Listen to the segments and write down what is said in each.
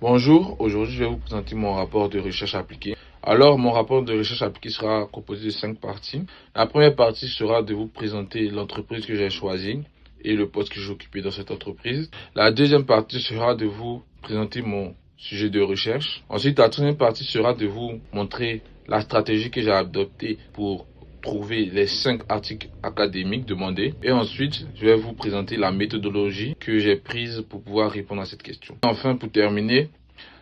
Bonjour, aujourd'hui je vais vous présenter mon rapport de recherche appliquée. Alors, mon rapport de recherche appliquée sera composé de 5 parties. La première partie sera de vous présenter l'entreprise que j'ai choisie et le poste que j'ai occupé dans cette entreprise. La deuxième partie sera de vous présenter mon sujet de recherche. Ensuite, la troisième partie sera de vous montrer la stratégie que j'ai adoptée pour trouver les 5 articles académiques demandés. Et ensuite, je vais vous présenter la méthodologie que j'ai prise pour pouvoir répondre à cette question. Enfin, pour terminer,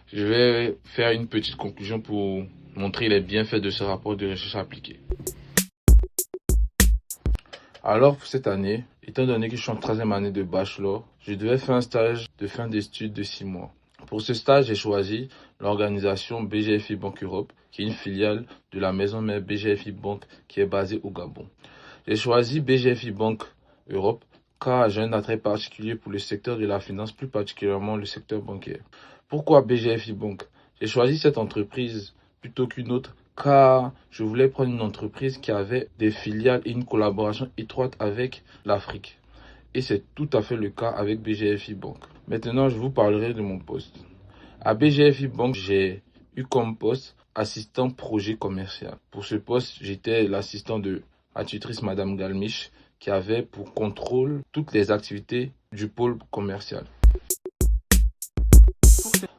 je vais faire une petite conclusion pour montrer les bienfaits de ce rapport de recherche appliquée. Alors, pour cette année, étant donné que je suis en 3e année de bachelor, je devais faire un stage de fin d'études de 6 mois. Pour ce stage, j'ai choisi l'organisation BGFI Banque Europe, qui est une filiale de la maison mère BGFI Banque qui est basée au Gabon. J'ai choisi BGFI Banque Europe car j'ai un attrait particulier pour le secteur de la finance, plus particulièrement le secteur bancaire. Pourquoi BGFI Banque? J'ai choisi cette entreprise plutôt qu'une autre car je voulais prendre une entreprise qui avait des filiales et une collaboration étroite avec l'Afrique. Et c'est tout à fait le cas avec BGFI Banque. Maintenant, je vous parlerai de mon poste. À BGFI Banque, j'ai eu comme poste assistant projet commercial. Pour ce poste, j'étais l'assistant de la tutrice Madame Galmiche qui avait pour contrôle toutes les activités du pôle commercial.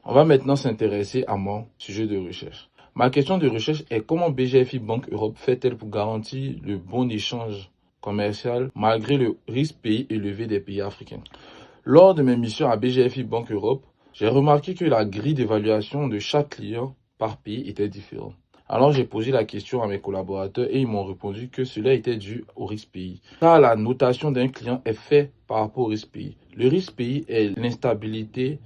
On va maintenant s'intéresser à mon sujet de recherche. Ma question de recherche est comment BGFI Banque Europe fait-elle pour garantir le bon échange commercial malgré le risque pays élevé des pays africains. Lors de mes missions à BGFI Banque Europe, j'ai remarqué que la grille d'évaluation de chaque client par pays était différente. Alors j'ai posé la question à mes collaborateurs et ils m'ont répondu que cela était dû au risque pays. Car la notation d'un client est faite par rapport au risque pays. Le risque pays est l'instabilité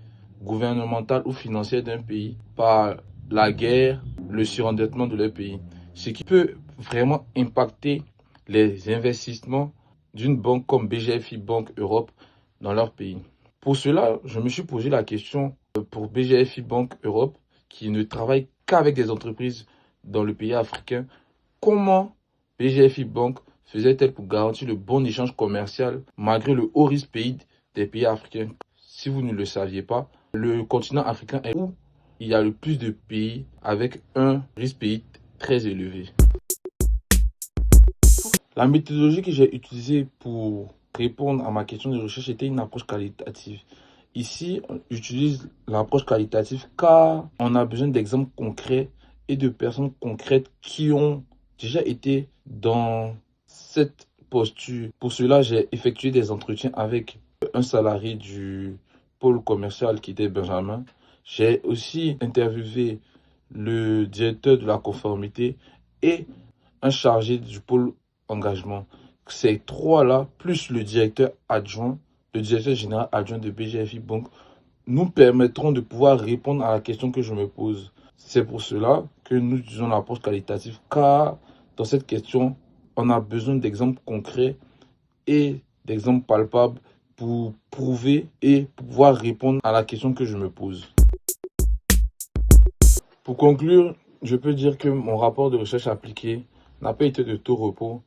gouvernementale ou financière d'un pays par la guerre, le surendettement de leur pays. Ce qui peut vraiment impacter les investissements d'une banque comme BGFI Banque Europe dans leur pays. Pour cela, je me suis posé la question pour BGFI Banque Europe, qui ne travaille qu'avec des entreprises dans le pays africain, comment BGFI Banque faisait-elle pour garantir le bon échange commercial malgré le haut risque pays des pays africains? Si vous ne le saviez pas, le continent africain est où il y a le plus de pays avec un risque pays très élevé. La méthodologie que j'ai utilisée pour répondre à ma question de recherche était une approche qualitative. Ici, on utilise l'approche qualitative car on a besoin d'exemples concrets et de personnes concrètes qui ont déjà été dans cette posture. Pour cela, j'ai effectué des entretiens avec un salarié du pôle commercial qui était Benjamin. J'ai aussi interviewé le directeur de la conformité et un chargé du pôle engagement. Ces trois-là, plus le directeur adjoint, le directeur général adjoint de BGFI Banque, nous permettront de pouvoir répondre à la question que je me pose. C'est pour cela que nous utilisons l'approche qualitative, car dans cette question, on a besoin d'exemples concrets et d'exemples palpables pour prouver et pouvoir répondre à la question que je me pose. Pour conclure, je peux dire que mon rapport de recherche appliquée n'a pas été de tout repos,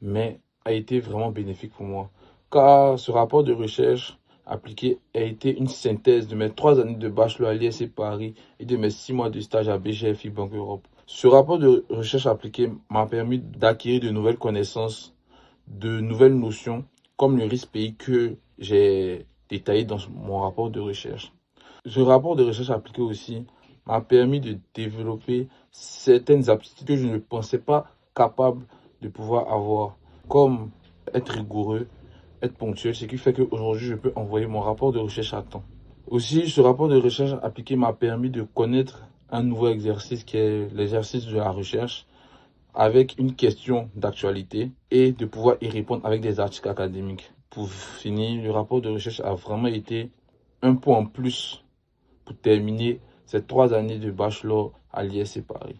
mais a été vraiment bénéfique pour moi. Car ce rapport de recherche appliqué a été une synthèse de mes 3 années de bachelor à l'ISC Paris et de mes 6 mois de stage à BGFI Banque Europe. Ce rapport de recherche appliqué m'a permis d'acquérir de nouvelles connaissances, de nouvelles notions, comme le risque pays que j'ai détaillé dans mon rapport de recherche. Ce rapport de recherche appliqué aussi m'a permis de développer certaines aptitudes que je ne pensais pas capable de pouvoir avoir, comme être rigoureux, être ponctuel, ce qui fait qu'aujourd'hui, je peux envoyer mon rapport de recherche à temps. Aussi, ce rapport de recherche appliqué m'a permis de connaître un nouveau exercice qui est l'exercice de la recherche avec une question d'actualité et de pouvoir y répondre avec des articles académiques. Pour finir, le rapport de recherche a vraiment été un point en plus pour terminer ces 3 années de bachelor à l'ISC Paris.